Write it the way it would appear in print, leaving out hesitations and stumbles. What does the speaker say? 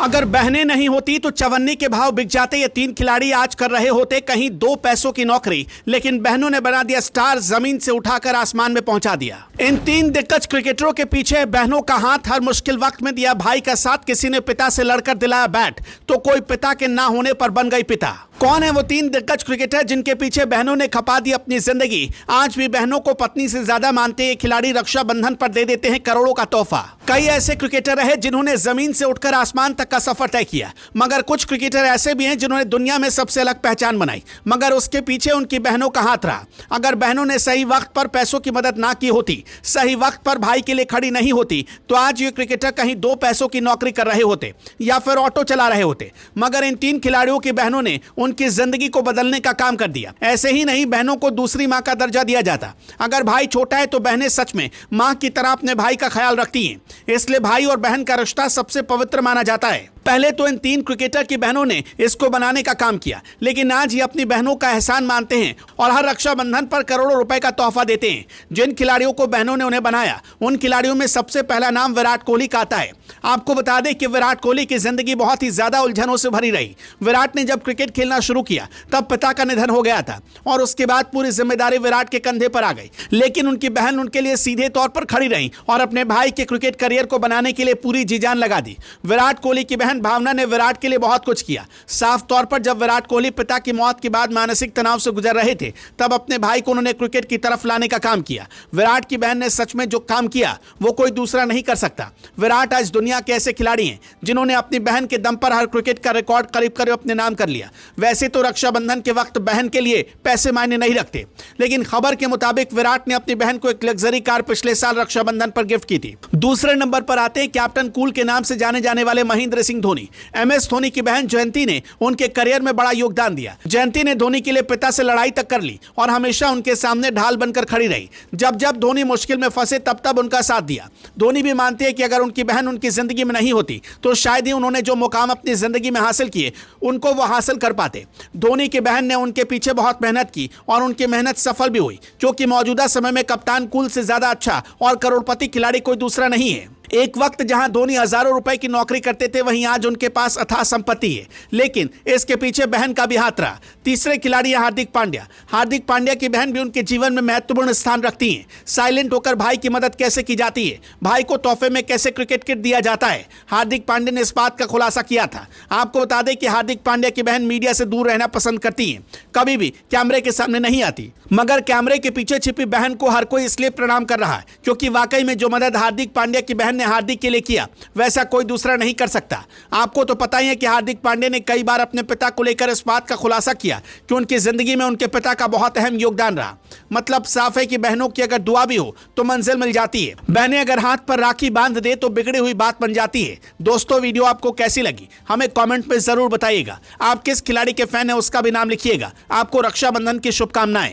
अगर बहनें नहीं होती तो चवन्नी के भाव बिक जाते। ये तीन खिलाड़ी आज कर रहे होते कहीं 2 पैसों की नौकरी, लेकिन बहनों ने बना दिया स्टार, जमीन से उठाकर आसमान में पहुंचा दिया। इन तीन दिग्गज क्रिकेटरों के पीछे बहनों का हाथ, हर मुश्किल वक्त में दिया भाई का साथ। किसी ने पिता से लड़कर दिलाया बैट, तो कोई पिता के ना होने पर बन गई पिता। कौन है वो तीन दिग्गज क्रिकेटर जिनके पीछे बहनों ने खपा दी अपनी जिंदगी? आज भी बहनों को पत्नी से ज्यादा मानते ये खिलाड़ी रक्षाबंधन पर दे देते हैं करोड़ों का तोहफा। कई ऐसे क्रिकेटर रहे जिन्होंने जमीन से उठकर आसमान तक का सफर तय किया, मगर कुछ क्रिकेटर ऐसे भी हैं जिन्होंने दुनिया में सबसे अलग पहचान बनाई, मगर उसके पीछे उनकी बहनों का हाथ रहा। अगर बहनों ने सही वक्त पर पैसों की मदद ना की होती, सही वक्त पर भाई के लिए खड़ी नहीं होती, तो आज ये क्रिकेटर कहीं 2 पैसों की नौकरी कर रहे होते या फिर ऑटो चला रहे होते। मगर इन तीन खिलाड़ियों की बहनों ने उनकी जिंदगी को बदलने का काम कर दिया। ऐसे ही नहीं, बहनों को दूसरी मां का दर्जा दिया जाता। अगर भाई छोटा है तो बहनें सच में मां की तरह अपने भाई का ख्याल रखती हैं, इसलिए भाई और बहन का रिश्ता सबसे पवित्र माना जाता है। पहले तो इन तीन क्रिकेटर की बहनों ने इसको बनाने का काम किया, लेकिन आज ये अपनी बहनों का एहसान मानते हैं और हर रक्षाबंधन पर करोड़ों रुपए का तोहफा देते हैं। जिन खिलाड़ियों को बहनों ने उन्हें बनाया, उन खिलाड़ियों में सबसे पहला नाम विराट कोहली का आता है। आपको बता दें कि विराट कोहली की जिंदगी बहुत ही ज्यादा उलझनों से भरी रही। विराट ने जब क्रिकेट खेलना शुरू किया तब पिता का निधन हो गया था और उसके बाद पूरी जिम्मेदारी विराट के कंधे पर आ गई, लेकिन उनकी बहन उनके लिए सीधे तौर पर खड़ी रही और अपने भाई के क्रिकेट करियर को बनाने के लिए पूरी जी जान लगा दी। विराट कोहली की बहन भावना ने विराट के लिए बहुत कुछ किया। साफ तौर पर जब विराट कोहली पिता की मौत के बाद मानसिक तनाव से गुजर रहे थे, तब अपने भाई को उन्होंने क्रिकेट की तरफ लाने का काम किया। विराट की बहन ने सच में जो काम किया वो कोई दूसरा नहीं कर सकता। विराट आज दुनिया के ऐसे खिलाड़ी हैं जिन्होंने अपनी बहन के दम पर हर क्रिकेट का रिकॉर्ड करीब करीब अपने नाम कर लिया। वैसे तो रक्षाबंधन के वक्त बहन के लिए पैसे मायने नहीं रखते, लेकिन खबर के मुताबिक विराट ने अपनी बहन को एक लग्जरी कार पिछले साल रक्षाबंधन पर गिफ्ट की थी। दूसरे नंबर पर आते हैं कैप्टन कूल के नाम से जाने जाने वाले महेंद्र सिंह धोनी। MS धोनी की बहन जयंती ने उनके करियर में बड़ा योगदान दिया। जयंती ने धोनी के लिए पिता से लड़ाई तक कर ली और हमेशा उनके सामने ढाल बनकर खड़ी रही। जब जब धोनी मुश्किल में फंसे तब तब उनका साथ दिया। धोनी भी मानते हैं कि अगर उनकी बहन उनकी जिंदगी में नहीं होती तो शायद ही उन्होंने जो मुकाम अपनी जिंदगी में हासिल किए उनको वो हासिल कर पाते। धोनी की बहन ने उनके पीछे बहुत मेहनत की और उनकी मेहनत सफल भी हुई, क्योंकि मौजूदा समय में कप्तान कूल से ज्यादा अच्छा और करोड़पति खिलाड़ी कोई दूसरा नहीं है। एक वक्त जहां धोनी हजारों रुपए की नौकरी करते थे, वहीं आज उनके पास अथाह संपत्ति है, लेकिन इसके पीछे बहन का भी हाथ रहा। तीसरे खिलाड़ी है हार्दिक पांड्या। हार्दिक पांड्या की बहन भी उनके जीवन में महत्वपूर्ण स्थान रखती हैं। साइलेंट होकर भाई की मदद कैसे की जाती है, भाई को तोहफे में कैसे क्रिकेट किट दिया जाता है, हार्दिक पांड्या ने इस बात का खुलासा किया था। आपको बता दें कि हार्दिक पांड्या की बहन मीडिया से दूर रहना पसंद करती है, कभी भी कैमरे के सामने नहीं आती, मगर कैमरे के पीछे छिपी बहन को हर कोई इसलिए प्रणाम कर रहा है क्योंकि वाकई में जो मदद हार्दिक पांड्या की बहन ने हार्दिक के लिए किया, वैसा कोई दूसरा नहीं कर सकता। आपको तो पता ही है कि हार्दिक पांड्या ने कई बार अपने पिता को लेकर इस बात का खुलासा किया कि उनकी जिंदगी में उनके पिता का बहुत अहम योगदान रहा। मतलब साफ है कि बहनों की अगर दुआ भी हो तो मंजिल मिल जाती है। बहनें अगर हाथ पर राखी बांध दे तो बिगड़ी हुई बात बन जाती है। दोस्तों, वीडियो आपको कैसी लगी हमें कमेंट में जरूर बताइएगा। आप किस खिलाड़ी के फैन है उसका भी नाम लिखिएगा। आपको रक्षाबंधन की शुभकामनाएं।